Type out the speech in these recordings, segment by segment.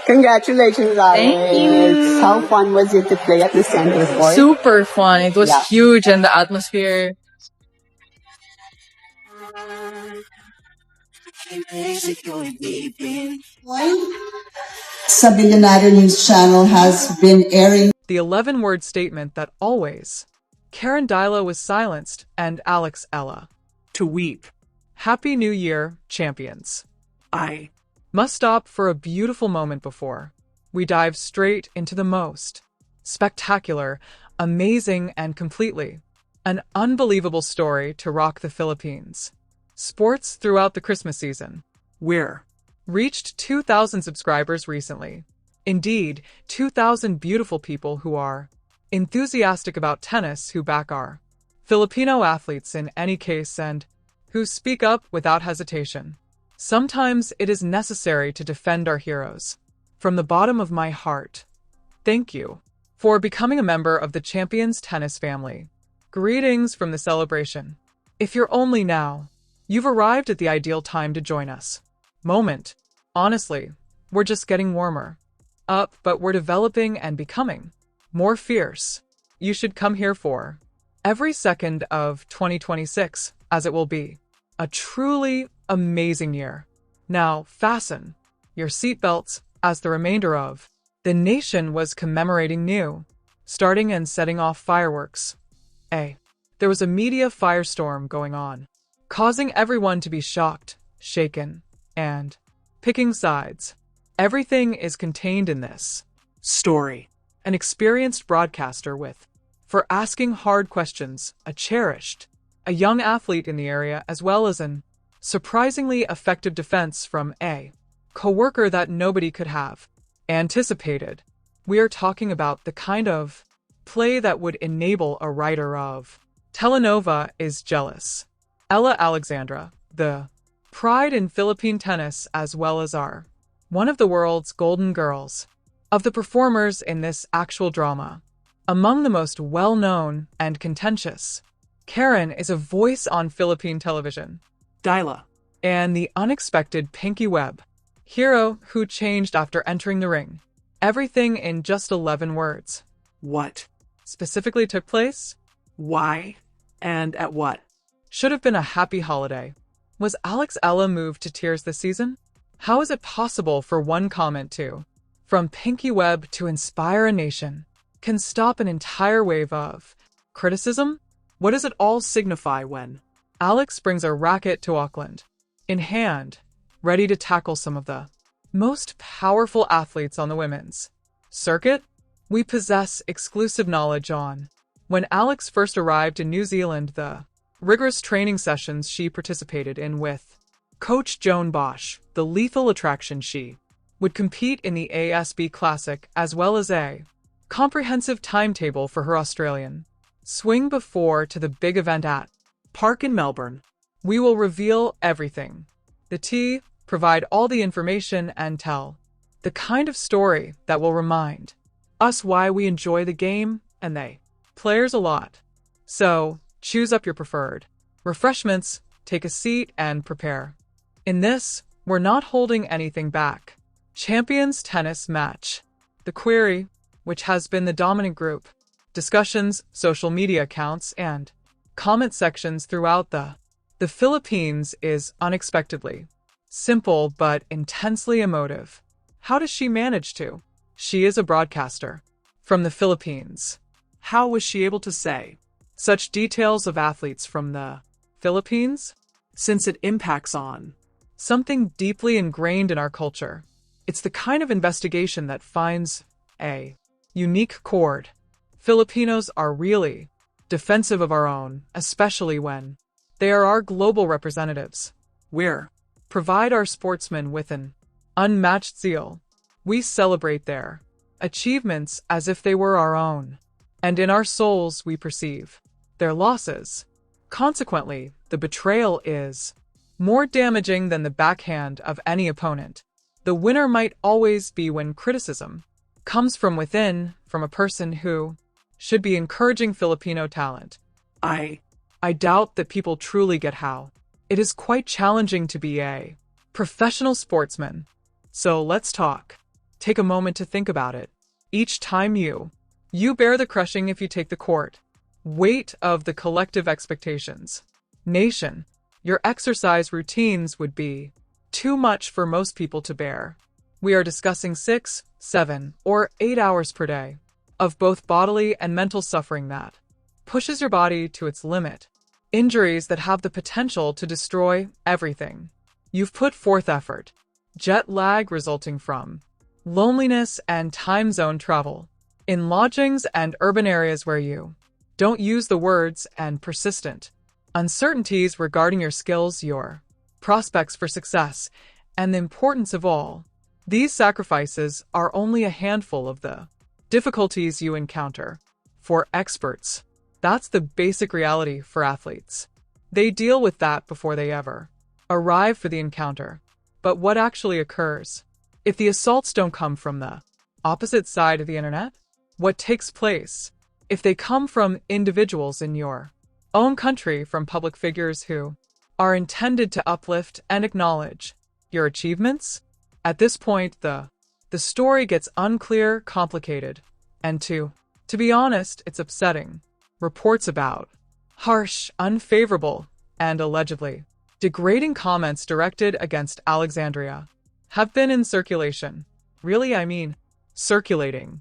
Congratulations, Alex. Thank you. How fun was it to play at the Center Court? Super fun. It was huge, and the atmosphere. Sa Billionaire News Channel has been airing the 11-word statement that always. Karen Davila was silenced, and Alex Eala to weep. Happy New Year, champions. I must stop for a beautiful moment before we dive straight into the most spectacular, amazing, and completely an unbelievable story to rock the Philippines. Sports throughout the Christmas season. We're reached 2,000 subscribers recently. Indeed, 2,000 beautiful people who are enthusiastic about tennis who back our Filipino athletes in any case and who speak up without hesitation. Sometimes it is necessary to defend our heroes. From the bottom of my heart, thank you for becoming a member of the Champions Tennis family. Greetings from the celebration. If you're only now, you've arrived at the ideal time to join us. Moment. Honestly, we're just getting warmer up, but we're developing and becoming more fierce. You should come here for every second of 2026, as it will be a truly amazing year. Now, fasten your seatbelts as the remainder of the nation was commemorating new, starting and setting off fireworks. There was a media firestorm going on, causing everyone to be shocked, shaken, and picking sides. Everything is contained in this story. An experienced broadcaster with, for asking hard questions, a young athlete in the area, as well as an surprisingly effective defense from a coworker that nobody could have anticipated. We are talking about the kind of play that would enable a writer of telenovela is jealous. Ella Alexandra, the pride in Philippine tennis as well as our one of the world's golden girls. Of the performers in this actual drama, among the most well-known and contentious, Karen is a voice on Philippine television. Davila, and the unexpected Pinky Webb, hero who changed after entering the ring. Everything in just 11 words. What specifically took place? Why? And at what? Should have been a happy holiday. Was Alex Eala moved to tears this season? How is it possible for one comment to, from Pinky Webb to inspire a nation, can stop an entire wave of criticism? What does it all signify when Alex brings a racket to Auckland, in hand, ready to tackle some of the most powerful athletes on the women's circuit? We possess exclusive knowledge on when Alex first arrived in New Zealand, the rigorous training sessions she participated in with Coach Joan Bosch, the lethal attraction she would compete in the ASB Classic as well as a comprehensive timetable for her Australian swing before to the big event at Park in Melbourne. We will reveal everything. The T, provide all the information and tell the kind of story that will remind us why we enjoy the game and they players a lot. So, choose up your preferred refreshments, take a seat and prepare. In this, we're not holding anything back. Champions Tennis Match. The query, which has been the dominant group, discussions, social media accounts, and comment sections throughout the Philippines is unexpectedly simple but intensely emotive. How does she manage to? She is a broadcaster from the Philippines. How was she able to say such details of athletes from the Philippines? Since it impacts on something deeply ingrained in our culture. It's the kind of investigation that finds a unique chord. Filipinos are really defensive of our own, especially when they are our global representatives. We provide our sportsmen with an unmatched zeal. We celebrate their achievements as if they were our own, and in our souls we perceive their losses. Consequently, the betrayal is more damaging than the backhand of any opponent. The winner might always be when criticism comes from within, from a person who should be encouraging Filipino talent. I doubt that people truly get how it is quite challenging to be a professional sportsman. So let's talk Take a moment to think about it. Each time you bear the crushing if you take the court. Weight of the collective expectations. Nation, your exercise routines would be too much for most people to bear. We are discussing 6, 7, or 8 hours per day of both bodily and mental suffering that pushes your body to its limit. Injuries that have the potential to destroy everything. You've put forth effort. Jet lag resulting from loneliness and time zone travel. In lodgings and urban areas where you don't use the words and persistent uncertainties regarding your skills, your prospects for success, and the importance of all. These sacrifices are only a handful of the difficulties you encounter. For experts, that's the basic reality for athletes. They deal with that before they ever arrive for the encounter. But what actually occurs if the assaults don't come from the opposite side of the internet? What takes place if they come from individuals in your own country, from public figures who are intended to uplift and acknowledge your achievements? At this point, the story gets unclear, complicated, and to be honest, it's upsetting. Reports about harsh, unfavorable, and allegedly degrading comments directed against Alexandria have been in circulation. Really, I mean, circulating.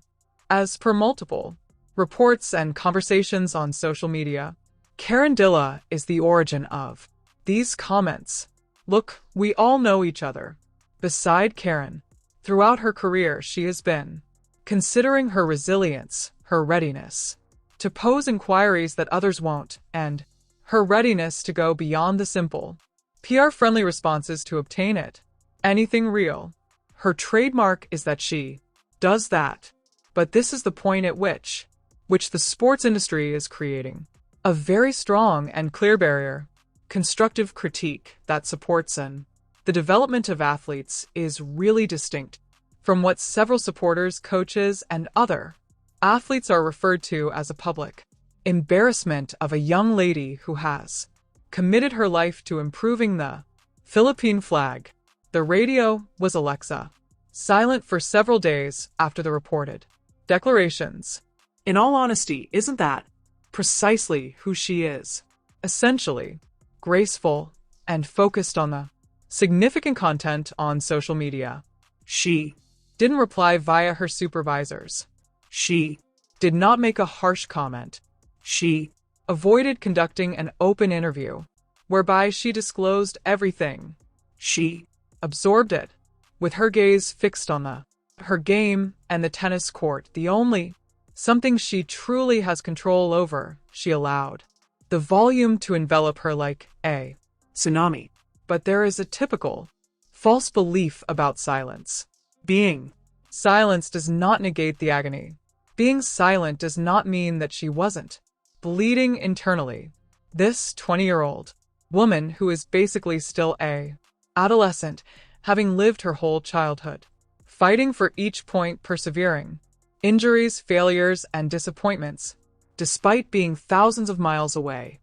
As per multiple reports and conversations on social media, Karen Davila is the origin of these comments. Look, we all know each other. Beside Karen, throughout her career, she has been considering her resilience, her readiness to pose inquiries that others won't, and her readiness to go beyond the simple, PR-friendly responses to obtain it. Anything real. Her trademark is that she does that. But this is the point at which the sports industry is creating a very strong and clear barrier. Constructive critique that supports the development of athletes is really distinct from what several supporters, coaches, and other athletes are referred to as a public embarrassment of a young lady who has committed her life to improving the Philippine flag. The radio was Alexa, silent for several days after the reported declarations. In all honesty, isn't that precisely who she is? Essentially, graceful and focused on the significant content on social media. She didn't reply via her supervisors. She did not make a harsh comment. She avoided conducting an open interview whereby she disclosed everything. She absorbed it, with her gaze fixed on her game and the tennis court, the only something she truly has control over. She allowed the volume to envelop her like a tsunami. But there is a typical false belief about silence. Being silent does not negate the agony. Being silent does not mean that she wasn't bleeding internally. This 20-year-old woman, who is basically still a adolescent, having lived her whole childhood fighting for each point, persevering injuries, failures, and disappointments, despite being thousands of miles away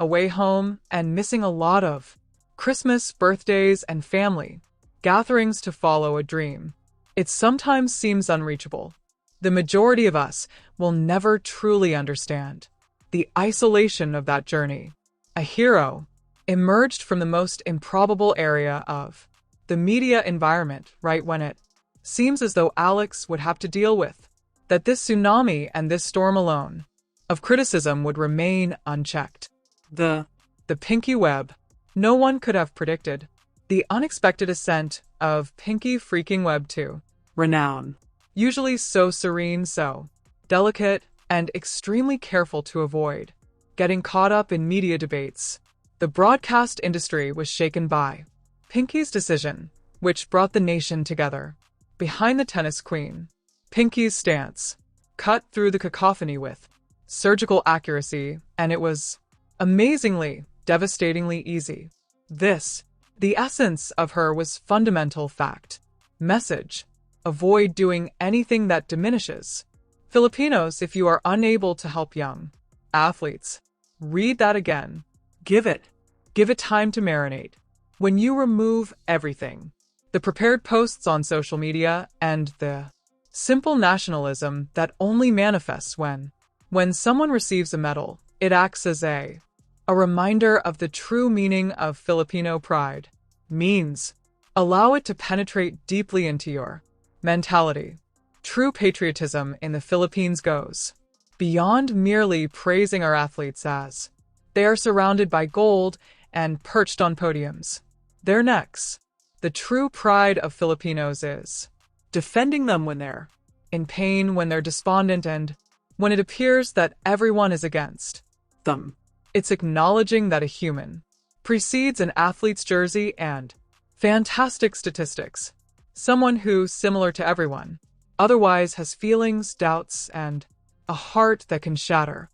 home, and missing a lot of Christmas, birthdays, and family gatherings to follow a dream. It sometimes seems unreachable. The majority of us will never truly understand the isolation of that journey. A hero emerged from the most improbable area of the media environment right when it seems as though Alex would have to deal with that this tsunami and this storm alone of criticism would remain unchecked. The Pinky Webb. No one could have predicted the unexpected ascent of Pinky freaking Webb to renown. Usually so serene, so delicate, and extremely careful to avoid getting caught up in media debates. The broadcast industry was shaken by Pinky's decision, which brought the nation together behind the tennis queen. Pinky's stance cut through the cacophony with surgical accuracy, and it was amazingly, devastatingly easy. The essence of her was fundamental fact. Message: avoid doing anything that diminishes Filipinos. If you are unable to help young athletes, read that again. Give it time to marinate. When you remove everything the prepared posts on social media, and the simple nationalism that only manifests when someone receives a medal. It acts as a reminder of the true meaning of Filipino pride. Means allow it to penetrate deeply into your mentality. True patriotism in the Philippines goes beyond merely praising our athletes as they are surrounded by gold and perched on podiums. Their necks. The true pride of Filipinos is defending them when they're in pain, when they're despondent, and when it appears that everyone is against them. It's acknowledging that a human precedes an athlete's jersey and fantastic statistics. Someone who, similar to everyone, otherwise has feelings, doubts, and a heart that can shatter.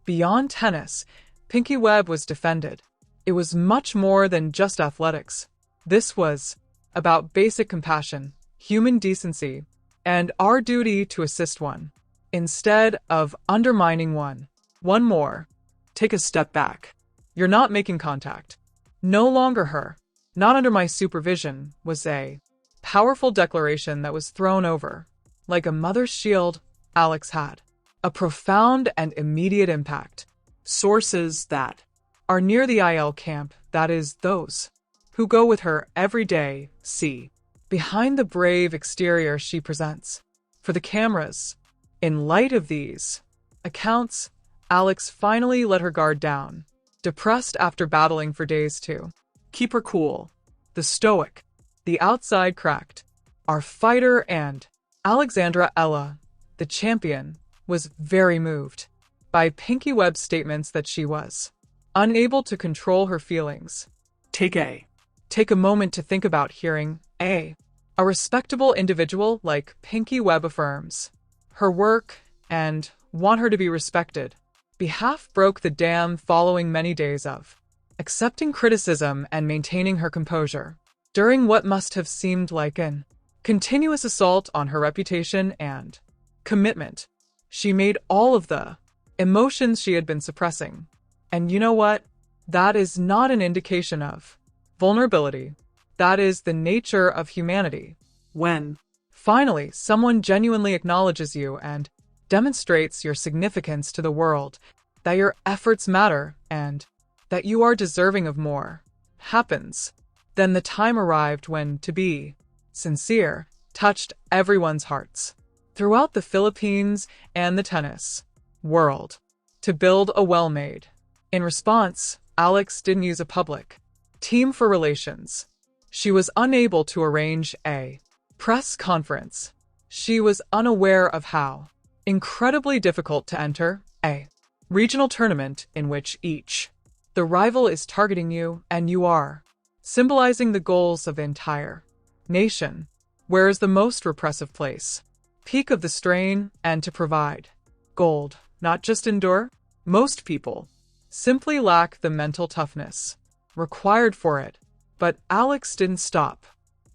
Beyond tennis, Pinky Webb was defended. It was much more than just athletics. This was about basic compassion, human decency, and our duty to assist one, instead of undermining one. One more. Take a step back. You're not making contact. No longer her. Not under my supervision was a powerful declaration that was thrown over. Like a mother's shield, Alex had a profound and immediate impact. Sources that are near the IL camp, that is, those who go with her every day, see behind the brave exterior she presents for the cameras. In light of these accounts, Alex finally let her guard down, depressed after battling for days to keep her cool. The stoic, the outside cracked, our fighter and Alex Eala, the champion, was very moved by Pinky Webb's statements that she was unable to control her feelings. Take a moment to think about hearing a respectable individual like Pinky Webb affirms her work and want her to be respected. Behalf broke the dam following many days of accepting criticism and maintaining her composure during what must have seemed like an continuous assault on her reputation and commitment. She made all of the emotions she had been suppressing. And you know what? That is not an indication of vulnerability. That is the nature of humanity. When finally someone genuinely acknowledges you and demonstrates your significance to the world, that your efforts matter and that you are deserving of more, happens. Then the time arrived when to be sincere touched everyone's hearts throughout the Philippines and the tennis world. To build a well-made. In response, Alex didn't use a public team for relations. She was unable to arrange a press conference. She was unaware of how incredibly difficult to enter a regional tournament in which the rival is targeting you and you are symbolizing the goals of the entire nation. Where is the most repressive place? Peak of the strain, and to provide gold, not just endure. Most people simply lack the mental toughness required for it. But Alex didn't stop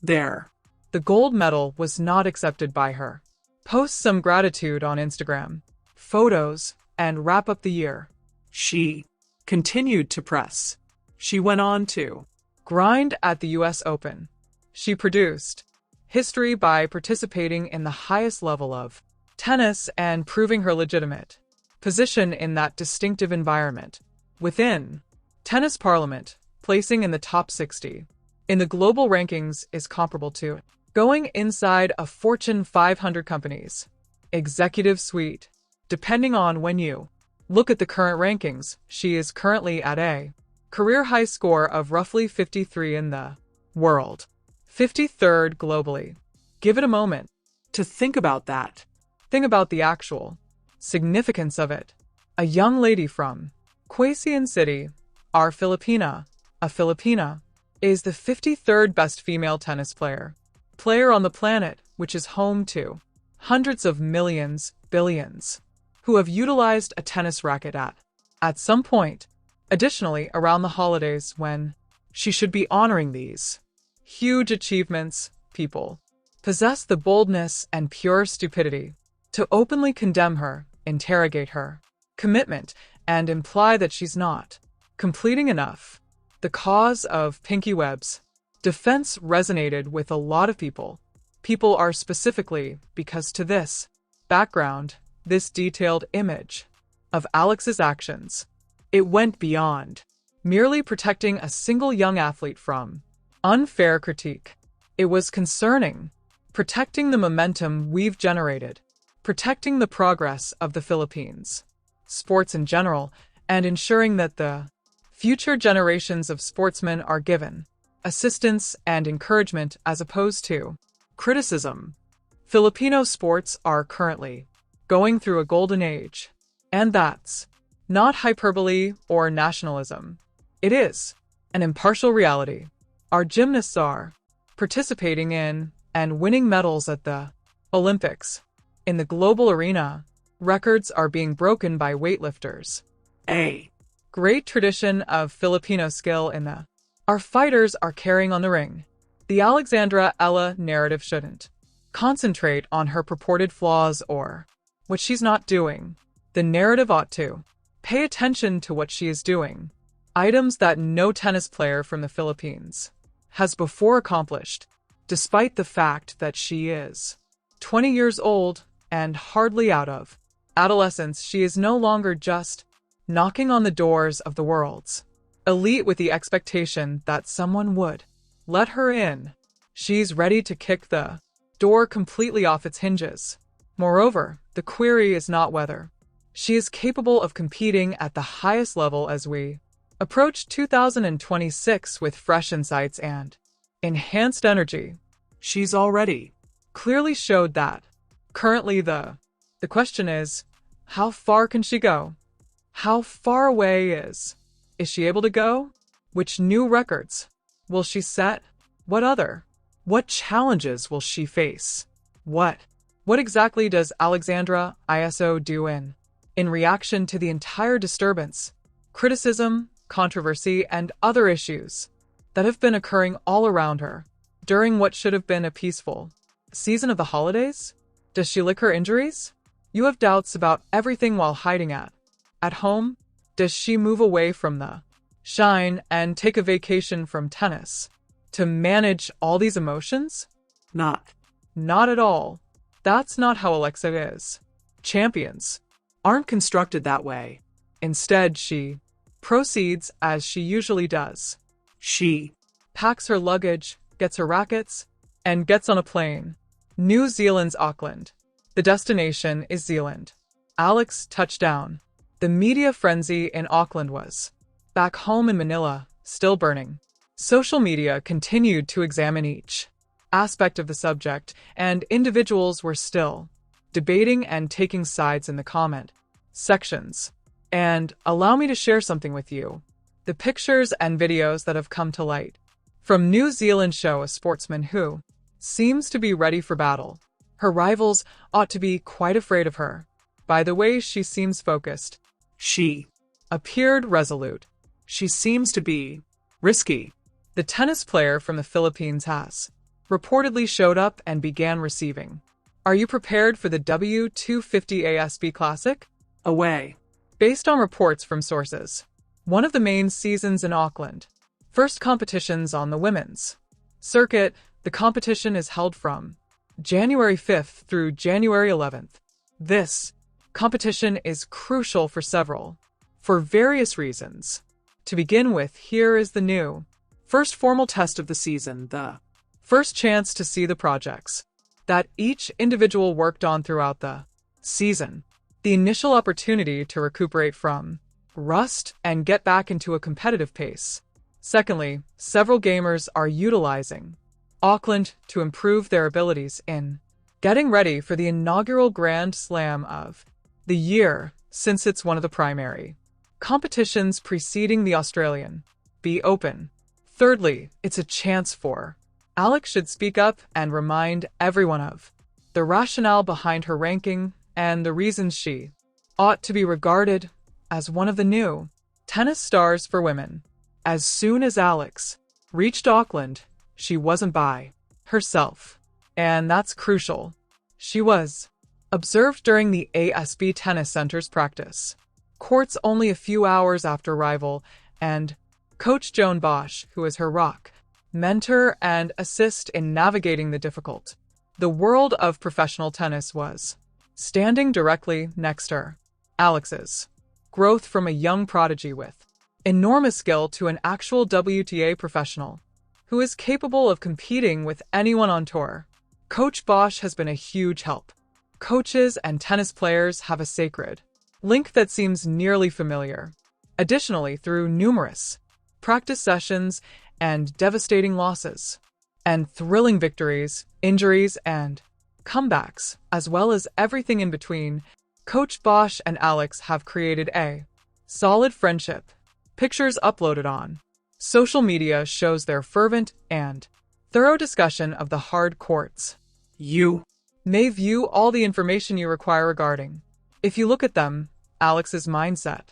there. The gold medal was not accepted by her. Post some gratitude on Instagram, photos, and wrap up the year. She continued to press. She went on to grind at the US Open. She produced history by participating in the highest level of tennis and proving her legitimate position in that distinctive environment. Within tennis parliament, placing in the top 60 in the global rankings is comparable to going inside a Fortune 500 company's executive suite. Depending on when you look at the current rankings, she is currently at a career high score of roughly 53 in the world, 53rd globally. Give it a moment to think about that. Think about the actual significance of it. A young lady from Quezon City, a Filipina, is the 53rd best female tennis player on the planet, which is home to hundreds of millions, billions, who have utilized a tennis racket at some point. Additionally, around the holidays when she should be honoring these huge achievements, people possess the boldness and pure stupidity to openly condemn her, interrogate her commitment, and imply that she's not completing enough. The cause of Pinky Webb's defense resonated with a lot of people. People are specifically because to this background, this detailed image of Alex's actions. It went beyond merely protecting a single young athlete from unfair critique. It was concerning, protecting the momentum we've generated, protecting the progress of the Philippines, sports in general, and ensuring that the future generations of sportsmen are given assistance and encouragement as opposed to criticism. Filipino sports are currently going through a golden age, and that's not hyperbole or nationalism. It is an impartial reality. Our gymnasts are participating in and winning medals at the Olympics. In the global arena, records are being broken by weightlifters. A great tradition of Filipino skill in the our fighters are carrying on the ring. The Alexandra Eala narrative shouldn't concentrate on her purported flaws or what she's not doing. The narrative ought to pay attention to what she is doing. Items that no tennis player from the Philippines has before accomplished, despite the fact that she is 20 years old and hardly out of adolescence. She is no longer just knocking on the doors of the world's elite with the expectation that someone would let her in. She's ready to kick the door completely off its hinges. Moreover, the query is not whether she is capable of competing at the highest level as we approach 2026 with fresh insights and enhanced energy. She's already clearly showed that. Currently, the question is, how far can she go? How far away is she able to go? Which new records will she set? What challenges will she face? What exactly does Alexandra Eala do in reaction to the entire disturbance, criticism, controversy, and other issues that have been occurring all around her during what should have been a peaceful season of the holidays? Does she lick her injuries? You have doubts about everything while hiding at home? Does she move away from the shine and take a vacation from tennis to manage all these emotions? Not at all. That's not how Alexa is. Champions aren't constructed that way. Instead, she proceeds as she usually does. She packs her luggage, gets her rackets, and gets on a plane. New Zealand's Auckland. The destination is Zealand. Alex touched down. The media frenzy in Auckland was back home in Manila, still burning. Social media continued to examine each aspect of the subject, and individuals were still debating and taking sides in the comment sections. And allow me to share something with you. The pictures and videos that have come to light from New Zealand show a sportsman who seems to be ready for battle. Her rivals ought to be quite afraid of her. By the way she seems focused, she appeared resolute. She seems to be risky. The tennis player from the Philippines has reportedly showed up and began receiving. Are you prepared for the W250 ASB Classic? Away. Based on reports from sources, one of the main seasons in Auckland. First competitions on the women's circuit. The competition is held from January 5th through January 11th. This competition is crucial for various reasons. To begin with, here is the new first formal test of the season, the first chance to see the projects that each individual worked on throughout the season, the initial opportunity to recuperate from rust and get back into a competitive pace. Secondly, several gamers are utilizing Auckland to improve their abilities in getting ready for the inaugural Grand Slam of the year, since it's one of the primary competitions preceding the Australian Open. Thirdly, it's a chance for Alex should speak up and remind everyone of the rationale behind her ranking and the reasons she ought to be regarded as one of the new tennis stars for women. As soon as Alex reached Auckland, she wasn't by herself, and that's crucial. She was observed during the ASB Tennis Center's practice courts only a few hours after arrival, and Coach Joan Bosch, who is her rock mentor, and assist in navigating the difficult. The world of professional tennis was standing directly next to her. Alex's growth from a young prodigy with enormous skill to an actual WTA professional who is capable of competing with anyone on tour. Coach Bosch has been a huge help. Coaches and tennis players have a sacred link that seems nearly familiar. Additionally, through numerous practice sessions and devastating losses, and thrilling victories, injuries, and comebacks, as well as everything in between, Coach Bosch and Alex have created a solid friendship. Pictures uploaded on social media shows their fervent and thorough discussion of the hard courts. You may view all the information you require regarding. If you look at them, Alex's mindset,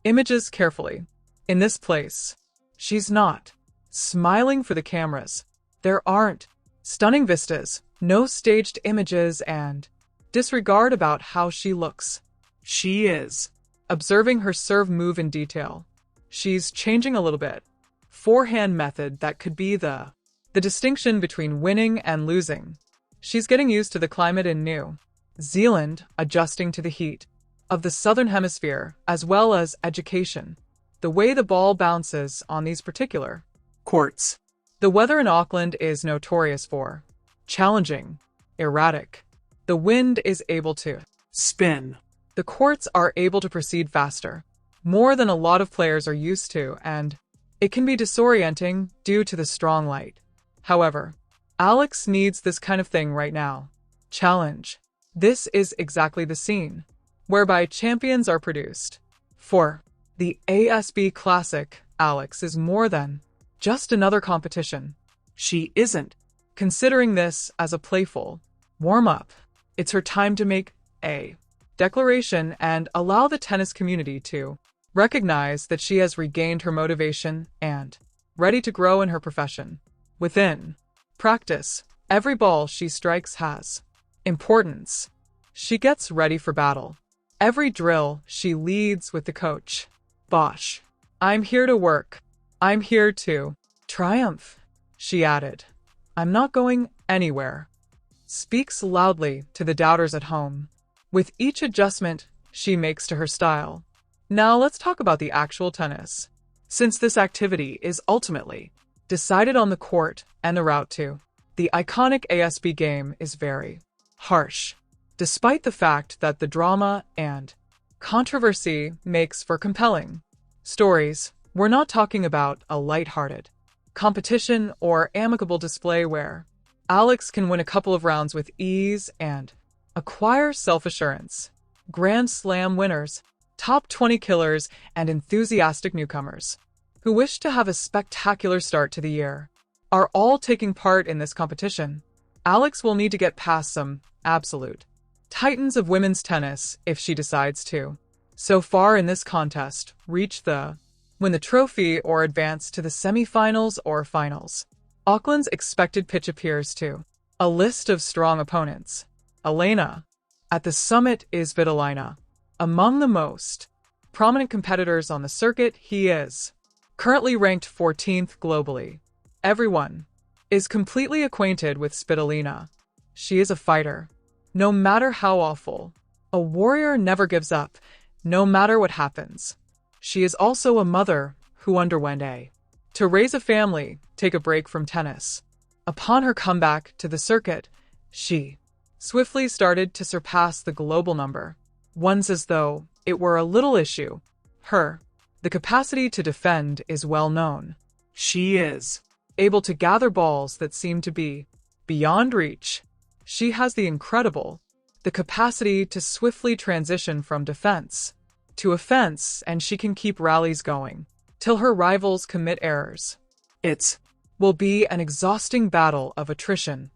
images carefully. In this place, she's not smiling for the cameras. There aren't stunning vistas, no staged images, and disregard about how she looks. She is observing her serve move in detail. She's changing a little bit. Forehand method that could be the distinction between winning and losing. She's getting used to the climate in New Zealand, adjusting to the heat of the Southern Hemisphere, as well as education. The way the ball bounces on these particular courts. The weather in Auckland is notorious for challenging, erratic. The wind is able to spin. The courts are able to proceed faster, more than a lot of players are used to, and it can be disorienting due to the strong light. However, Alex needs this kind of thing right now. Challenge. This is exactly the scene whereby champions are produced. For the ASB Classic, Alex is more than just another competition. She isn't considering this as a playful warm-up. It's her time to make a declaration and allow the tennis community to recognize that she has regained her motivation and ready to grow in her profession. Within practice, every ball she strikes has importance. She gets ready for battle. Every drill she leads with the coach. Bosch. I'm here to work. I'm here to triumph, she added. I'm not going anywhere. Speaks loudly to the doubters at home. With each adjustment she makes to her style. Now let's talk about the actual tennis. Since this activity is ultimately decided on the court and the route to the iconic ASB game is very harsh. Despite the fact that the drama and controversy makes for compelling stories, we're not talking about a lighthearted competition or amicable display where Alex can win a couple of rounds with ease and acquire self-assurance. Grand Slam winners, top 20 killers, and enthusiastic newcomers who wish to have a spectacular start to the year are all taking part in this competition. Alex will need to get past some absolute titans of women's tennis if she decides to, so far in this contest, win the trophy or advance to the semifinals or finals. Auckland's expected pitch appears to a list of strong opponents. Elena. At the summit is Vitalina. Among the most prominent competitors on the circuit, he is currently ranked 14th globally. Everyone is completely acquainted with Spitalina. She is a fighter. No matter how awful, a warrior never gives up, no matter what happens. She is also a mother who underwent to raise a family, take a break from tennis. Upon her comeback to the circuit, she swiftly started to surpass the global number. Once as though it were a little issue. The capacity to defend is well known. She is able to gather balls that seem to be beyond reach. She has the capacity to swiftly transition from defense to offense, and she can keep rallies going till her rivals commit errors. It will be an exhausting battle of attrition,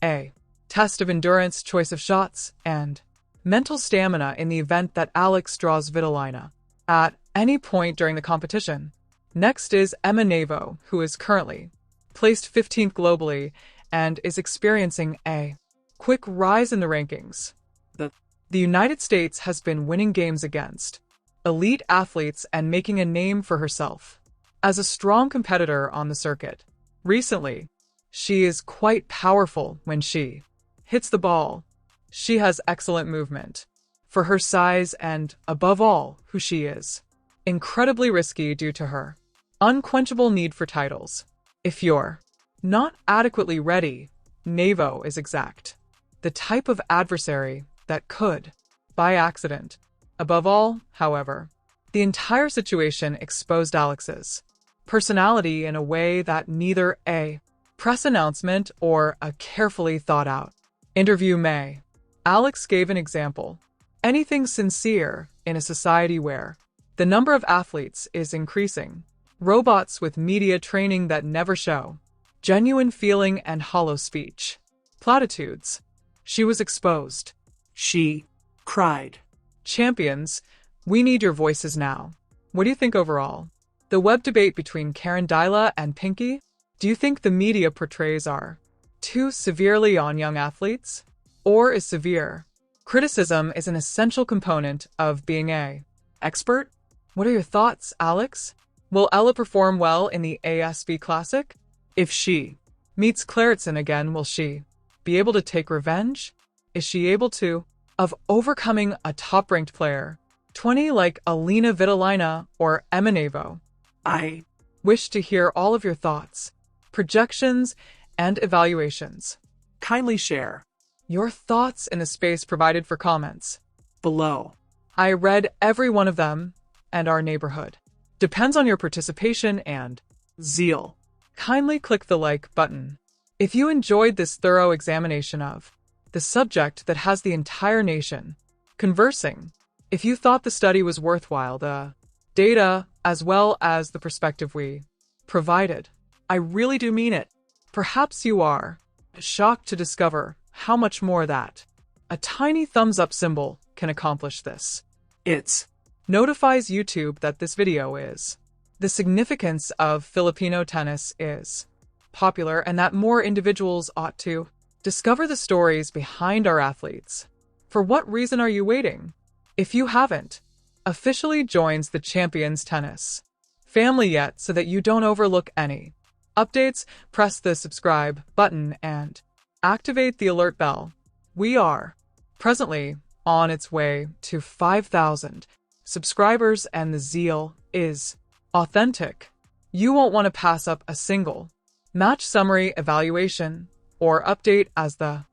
a test of endurance, choice of shots, and mental stamina in the event that Alex draws Vitalina at any point during the competition. Next is Emma Navo, who is currently placed 15th globally and is experiencing a quick rise in the rankings. The United States has been winning games against elite athletes and making a name for herself as a strong competitor on the circuit. Recently, she is quite powerful when she hits the ball. She has excellent movement for her size and, above all, who she is. Incredibly risky due to her unquenchable need for titles. If you're not adequately ready, Navo is exact. The type of adversary that could, by accident. Above all, however, the entire situation exposed Alex's personality in a way that neither a press announcement or a carefully thought-out interview may. Alex gave an example. Anything sincere in a society where the number of athletes is increasing. Robots with media training that never show genuine feeling and hollow speech. Platitudes. She was exposed. She cried. Champions, we need your voices now. What do you think overall? The web debate between Karen Davila and Pinky? Do you think the media portrays are too severely on young athletes? Or is severe criticism is an essential component of being a expert? What are your thoughts, Alex? Will Ella perform well in the ASB Classic? If she meets Claretson again, will she be able to take revenge? Is she able to, of overcoming a top-ranked player, 20 like Alina Vitolina or Emma Navo? I wish to hear all of your thoughts, projections, and evaluations. Kindly share your thoughts in the space provided for comments below. I read every one of them, and our neighborhood depends on your participation and zeal. Kindly click the like button if you enjoyed this thorough examination of the subject that has the entire nation conversing. If you thought the study was worthwhile, the data as well as the perspective we provided, I really do mean it. Perhaps you are shocked to discover how much more that a tiny thumbs up symbol can accomplish this. It notifies YouTube that this video is the significance of Filipino tennis is popular and that more individuals ought to discover the stories behind our athletes. For what reason are you waiting? If you haven't officially joined the Champions Tennis family yet so that you don't overlook any updates, press the subscribe button and activate the alert bell. We are presently on its way to 5,000 subscribers and the zeal is authentic. You won't want to pass up a single match summary, evaluation, or update as the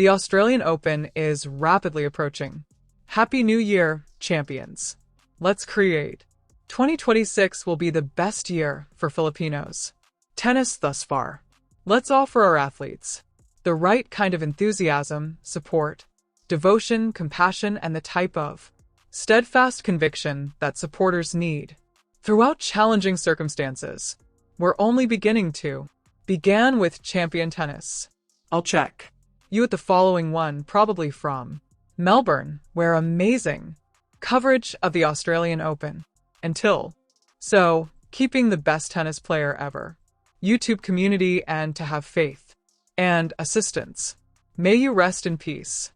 Australian Open is rapidly approaching. Happy New Year, champions. Let's create. 2026 will be the best year for Filipinos tennis thus far. Let's offer our athletes the right kind of enthusiasm, support, devotion, compassion, and the type of steadfast conviction that supporters need. Throughout challenging circumstances, we're only beginning to began with champion tennis. I'll check you at the following one, probably from Melbourne, where amazing coverage of the Australian Open. Until so, keeping the best tennis player ever. YouTube community and to have faith and assistance. May you rest in peace.